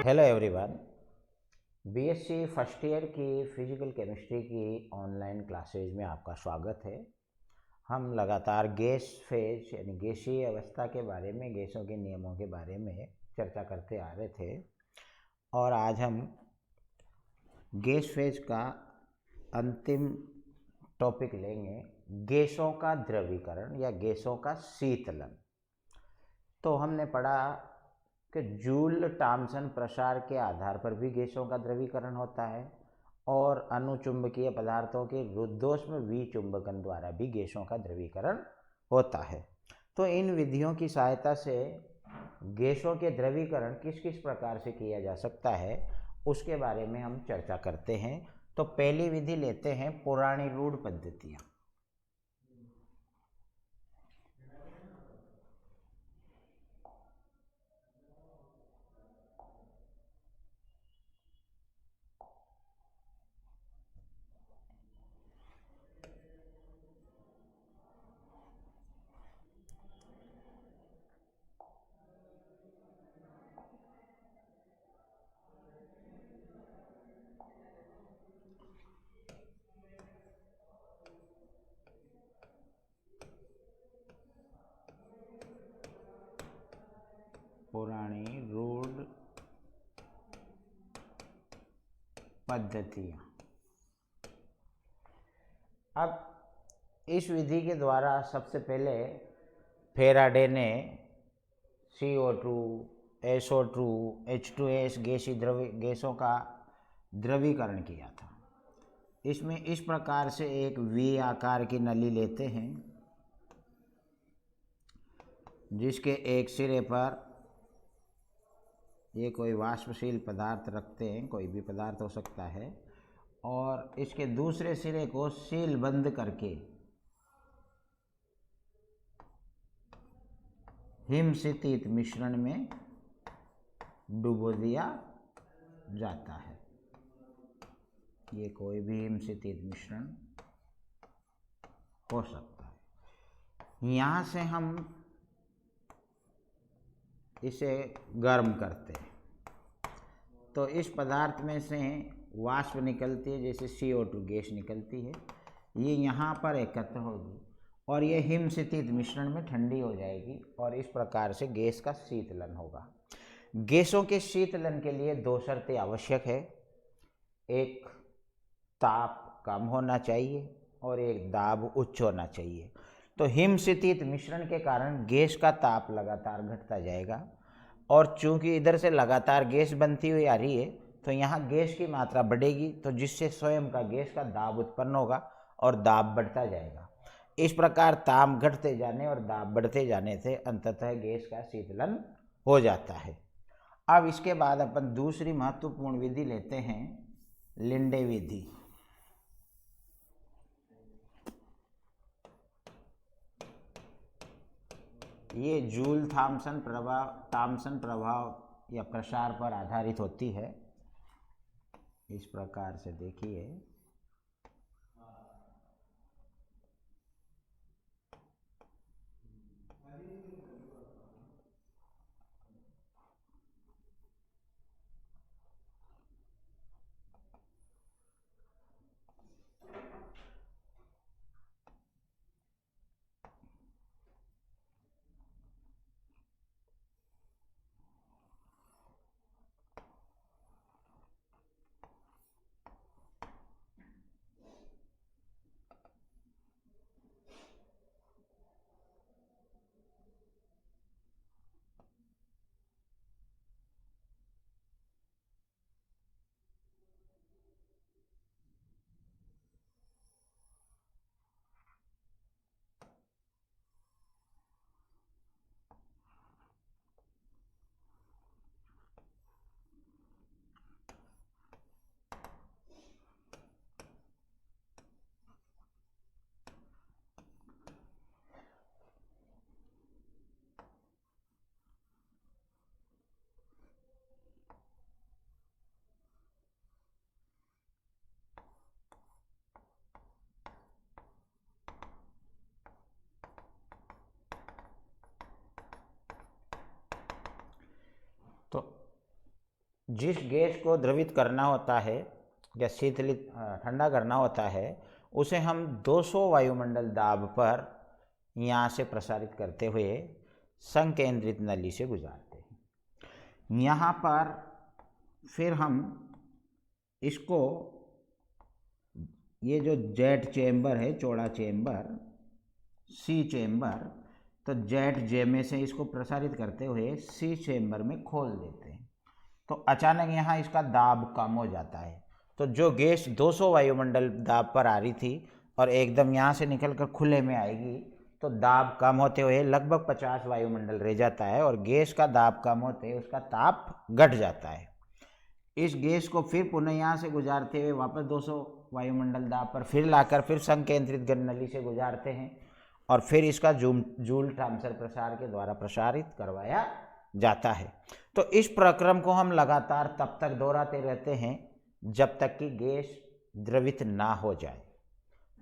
Hello everyone. BSc first year की physical chemistry की online classes में आपका स्वागत है। हम लगातार गैस फेज यानी गैसीय अवस्था के बारे में, गैसों के नियमों के बारे में चर्चा करते आ रहे थे और आज हम गैस फेज का अंतिम टॉपिक लेंगे, गैसों का द्रवीकरण या गैसों का शीतलन। तो हमने पढ़ा कि जूल थॉम्सन प्रसार के आधार पर भी गैसों का द्रवीकरण होता है और अनुचुंबकीय पदार्थों के रुद्धोष्म विचुंबकन द्वारा भी गैसों का द्रवीकरण होता है। तो इन विधियों की सहायता से गैसों के द्रवीकरण किस किस प्रकार से किया जा सकता है उसके बारे में हम चर्चा करते हैं। तो पहली विधि लेते हैं पुरानी रूढ़ पद्धतियाँ। पुरानी रूढ़ पद्धतियाँ। अब इस विधि के द्वारा सबसे पहले फेराडे ने CO2, SO2, H2S गैसों का द्रवीकरण किया था। इसमें इस प्रकार से एक V आकार की नली लेते हैं जिसके एक सिरे पर ये कोई वाष्पशील पदार्थ रखते हैं, कोई भी पदार्थ हो सकता है, और इसके दूसरे सिरे को सील बंद करके हिमशितित मिश्रण में डुबो दिया जाता है। ये कोई भी हिमशितित मिश्रण हो सकता है। यहाँ से हम इसे गर्म करते हैं तो इस पदार्थ में से वाष्प निकलती है, जैसे CO2 गैस निकलती है। ये यहाँ पर एकत्र होगी और ये हिमशितित मिश्रण में ठंडी हो जाएगी और इस प्रकार से गैस का शीतलन होगा। गैसों के शीतलन के लिए दो शर्तें आवश्यक है। एक ताप कम होना चाहिए और एक दाब उच्च होना चाहिए। तो हिमशितित मिश्रण के कारण गैस का ताप लगातार घटता जाएगा और चूंकि इधर से लगातार गैस बनती हुई आ रही है तो यहाँ गैस की मात्रा बढ़ेगी, तो जिससे स्वयं का गैस का दाब उत्पन्न होगा और दाब बढ़ता जाएगा। इस प्रकार ताप घटते जाने और दाब बढ़ते जाने से अंततः गैस का शीतलन हो जाता है। अब इसके बाद अपन दूसरी महत्वपूर्ण विधि लेते हैं, लिंडे विधि। ये जूल थॉम्सन प्रभाव या प्रसार पर आधारित होती है। इस प्रकार से देखिए, जिस गैस को द्रवित करना होता है या शीतलित ठंडा करना होता है उसे हम 200 वायुमंडल दाब पर यहाँ से प्रसारित करते हुए संकेंद्रित नली से गुजारते हैं। यहाँ पर फिर हम इसको, ये जो जेट चेम्बर है, चौड़ा चेम्बर, सी चेम्बर, तो जेट जे में से इसको प्रसारित करते हुए सी चेम्बर में खोल देते हैं। तो अचानक यहाँ इसका दाब कम हो जाता है। तो जो गैस 200 वायुमंडल दाब पर आ रही थी और एकदम यहाँ से निकलकर खुले में आएगी तो दाब कम होते हुए लगभग 50 वायुमंडल रह जाता है और गैस का दाब कम होते उसका ताप घट जाता है। इस गैस को फिर पुनः यहाँ से गुजारते हुए वापस 200 वायुमंडल दाब पर फिर लाकर फिर संकेंद्रित नली से गुजारते हैं और फिर इसका जूल ट्रांसफर प्रसार के द्वारा प्रसारित करवाया जाता है। तो इस प्रक्रम को हम लगातार तब तक दोहराते रहते हैं जब तक कि गैस द्रवित ना हो जाए।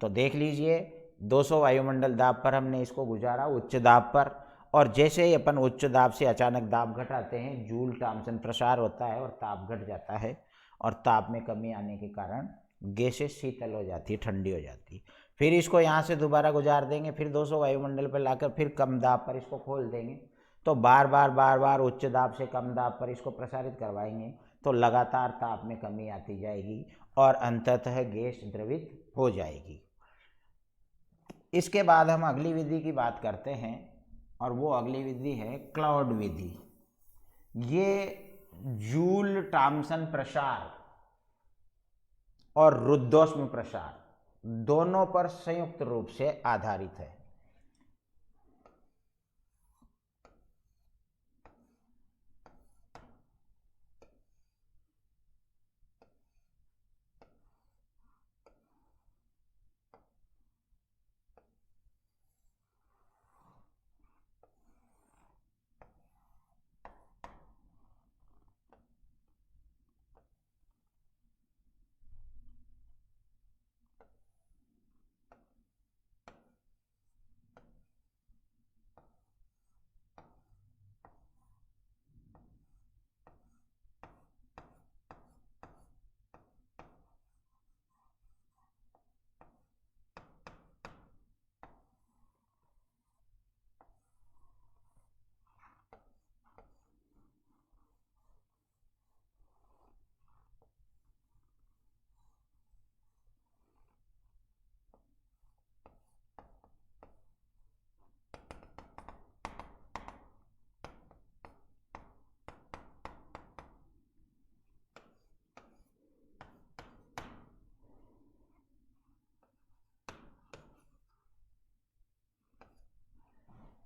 तो देख लीजिए 200 वायुमंडल दाब पर हमने इसको गुजारा उच्च दाब पर, और जैसे ही अपन उच्च दाब से अचानक दाब घटाते हैं जूल थॉम्सन प्रसार होता है और ताप घट जाता है और ताप में कमी आने के कारण गैसें शीतल हो जाती है, ठंडी हो जाती है। फिर इसको यहाँ से दोबारा गुजार देंगे, फिर 200 वायुमंडल पर लाकर फिर कम दाब पर इसको खोल देंगे। तो बार बार उच्च दाब से कम दाब पर इसको प्रसारित करवाएंगे तो लगातार ताप में कमी आती जाएगी और अंततः गैस द्रवित हो जाएगी। इसके बाद हम अगली विधि की बात करते हैं और वो अगली विधि है क्लाउड विधि। ये जूल थॉम्सन प्रसार और रुद्धोष्म प्रसार दोनों पर संयुक्त रूप से आधारित है।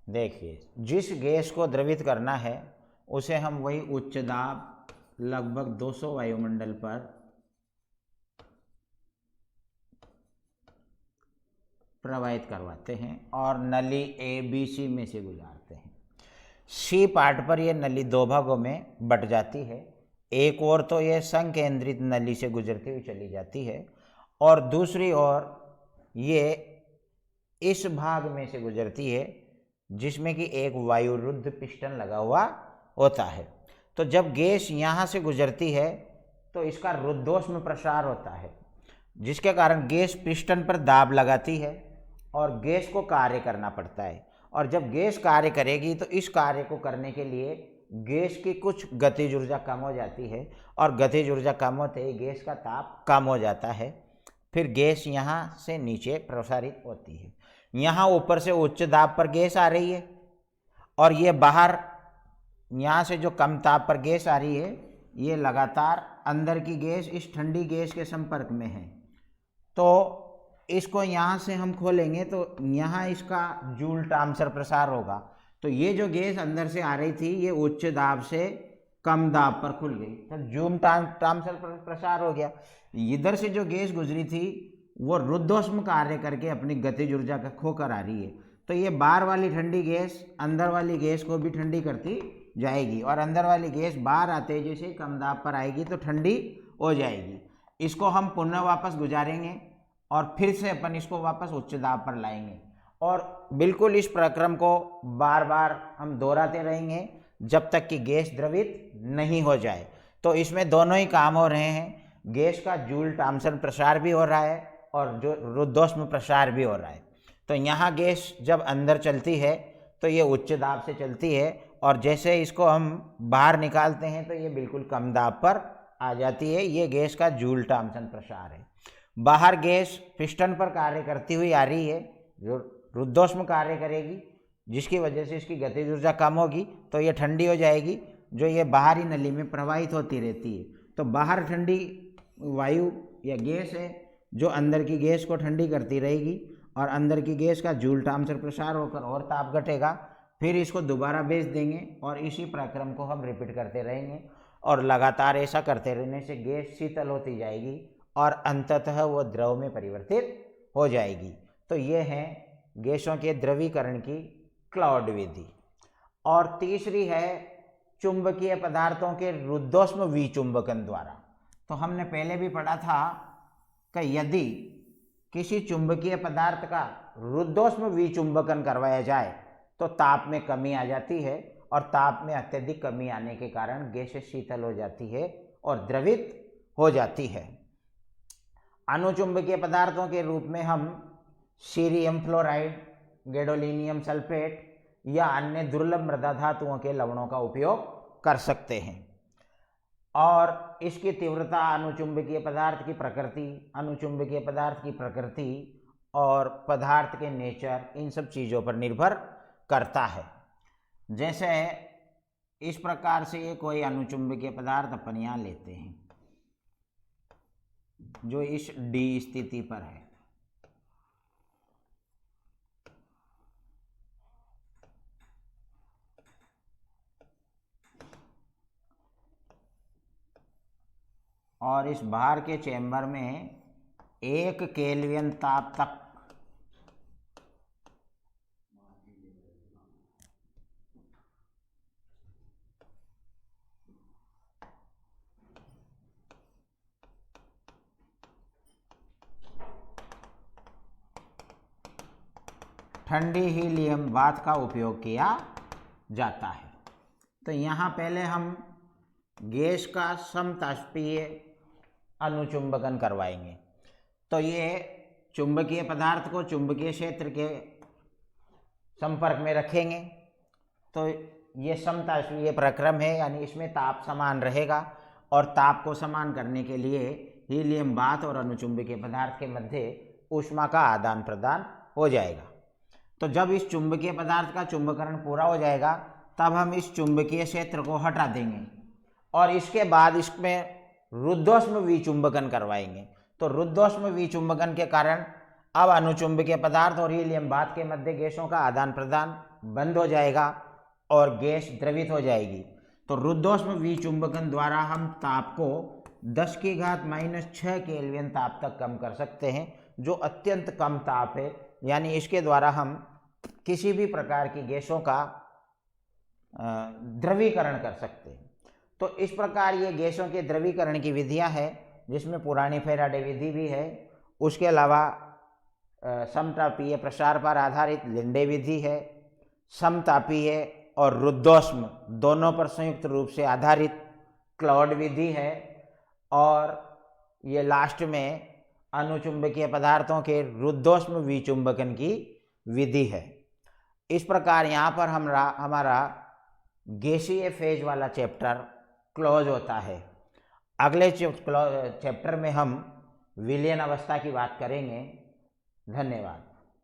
देखिए, जिस गैस को द्रवित करना है उसे हम वही उच्च दाब लगभग 200 वायुमंडल पर प्रवाहित करवाते हैं और नली ABC में से गुजारते हैं। सी पार्ट पर यह नली दो भागों में बट जाती है। एक ओर तो यह संकेंद्रित नली से गुजरती हुई चली जाती है और दूसरी ओर ये इस भाग में से गुजरती है जिसमें कि एक वायुरुद्ध पिस्टन लगा हुआ होता है। तो जब गैस यहाँ से गुजरती है तो इसका रुद्धोष्म प्रसार होता है जिसके कारण गैस पिस्टन पर दाब लगाती है और गैस को कार्य करना पड़ता है। और जब गैस कार्य करेगी तो इस कार्य को करने के लिए गैस की कुछ गतिज ऊर्जा कम हो जाती है और गतिज ऊर्जा कम होते ही गैस का ताप कम हो जाता है। फिर गैस यहाँ से नीचे प्रसारित होती है। यहाँ ऊपर से उच्च दाब पर गैस आ रही है और ये बाहर यहाँ से जो कम ताप पर गैस आ रही है ये लगातार अंदर की गैस इस ठंडी गैस के संपर्क में है। तो इसको यहाँ से हम खोलेंगे तो यहाँ इसका जूल थॉम्सन प्रसार होगा। तो ये जो गैस अंदर से आ रही थी ये उच्च दाब से कम दाब पर खुल गई तो जूल थॉम्सन प्रसार हो गया। इधर से जो गैस गुजरी थी वो रुद्धोष्म कार्य करके अपनी गतिज ऊर्जा का खोकर आ रही है। तो ये बाहर वाली ठंडी गैस अंदर वाली गैस को भी ठंडी करती जाएगी और अंदर वाली गैस बाहर आते जैसे कम दाब पर आएगी तो ठंडी हो जाएगी। इसको हम पुनः वापस गुजारेंगे और फिर से अपन इसको वापस उच्च दाब पर लाएंगे और बिल्कुल इस प्रक्रम को बार बार हम दोहराते रहेंगे जब तक कि गैस द्रवित नहीं हो जाए। तो इसमें दोनों ही काम हो रहे हैं, गैस का जूल थॉम्सन प्रसार भी हो रहा है और जो रुद्धोष्म प्रसार भी हो रहा है। तो यहाँ गैस जब अंदर चलती है तो ये उच्च दाब से चलती है, और जैसे इसको हम बाहर निकालते हैं तो ये बिल्कुल कम दाब पर आ जाती है। ये गैस का जूल थॉम्सन प्रसार है। बाहर गैस पिस्टन पर कार्य करती हुई आ रही है, जो रुद्धोष्म कार्य करेगी, जिसकी वजह से इसकी गतिज ऊर्जा कम होगी, तो ये ठंडी हो जाएगी, जो ये बाहरी नली में प्रवाहित होती रहती है। तो बाहर ठंडी वायु या गैस है जो अंदर की गैस को ठंडी करती रहेगी, और अंदर की गैस का जूल थॉम्सन प्रसार होकर और ताप घटेगा, फिर इसको दोबारा भेज देंगे और इसी प्रक्रम को हम रिपीट करते रहेंगे, और लगातार ऐसा करते रहने से गैस शीतल होती जाएगी और अंततः वो द्रव में परिवर्तित हो जाएगी। तो ये है गैसों के द्रवीकरण की क्लाउड विधि। और तीसरी है चुंबकीय पदार्थों के रुद्धोष्म विचुंबकन द्वारा। तो हमने पहले भी पढ़ा था कि यदि किसी चुंबकीय पदार्थ का रुद्धोष्म विचुंबकन करवाया जाए तो ताप में कमी आ जाती है, और ताप में अत्यधिक कमी आने के कारण गैस शीतल हो जाती है और द्रवित हो जाती है। अनुचुंबकीय पदार्थों के रूप में हम सीरियम फ्लोराइड, गैडोलिनियम सल्फेट या अन्य दुर्लभ मृदा धातुओं के लवणों का उपयोग कर सकते हैं। और इसकी तीव्रता अनुचुंबकीय पदार्थ की प्रकृति, अनुचुंबकीय पदार्थ की प्रकृति और पदार्थ के नेचर, इन सब चीज़ों पर निर्भर करता है। जैसे इस प्रकार से ये कोई अनुचुंबकीय पदार्थ अपन यहाँ लेते हैं जो इस डी स्थिति पर है, और इस बाहर के चेंबर में 1 केल्विन ताप तक ठंडी हीलियम बाथ का उपयोग किया जाता है। तो यहाँ पहले हम गैस का समतापीय अनुचुंबकन करवाएंगे। तो ये चुंबकीय पदार्थ को चुंबकीय क्षेत्र के संपर्क में रखेंगे, तो ये समतापीय प्रक्रम है, यानी इसमें ताप समान रहेगा, और ताप को समान करने के लिए हीलियम बाथ और अनुचुंबकीय पदार्थ के मध्य ऊष्मा का आदान प्रदान हो जाएगा। तो जब इस चुंबकीय पदार्थ का चुंबकरण पूरा हो जाएगा तब हम इस चुंबकीय क्षेत्र को हटा देंगे, और इसके बाद इसमें रुद्धोष्म विचुंबकन करवाएंगे। तो रुद्धोष्म विचुंबकन के कारण अब अनुचुंबकीय पदार्थ और हीलियम बाथ के मध्य गैसों का आदान प्रदान बंद हो जाएगा और गैस द्रवित हो जाएगी। तो रुद्धोष्म विचुंबकन द्वारा हम ताप को 10⁻⁻6 केल्विन ताप तक कम कर सकते हैं, जो अत्यंत कम ताप है। यानी इसके द्वारा हम किसी भी प्रकार की गैसों का द्रवीकरण कर सकते हैं। तो इस प्रकार ये गैसों के द्रवीकरण की विधियां हैं, जिसमें पुरानी फैराडे विधि भी है। उसके अलावा समतापीय प्रसार पर आधारित लिंडे विधि है, समतापीय और रुद्धोष्म दोनों पर संयुक्त रूप से आधारित क्लाउड विधि है, और ये लास्ट में अनुचुंबकीय पदार्थों के रुद्धोष्म विचुंबकन की विधि है। इस प्रकार यहाँ पर हमारा गैसीय फेज वाला चैप्टर क्लोज होता है। अगले चैप्टर में हम विलयन अवस्था की बात करेंगे। धन्यवाद।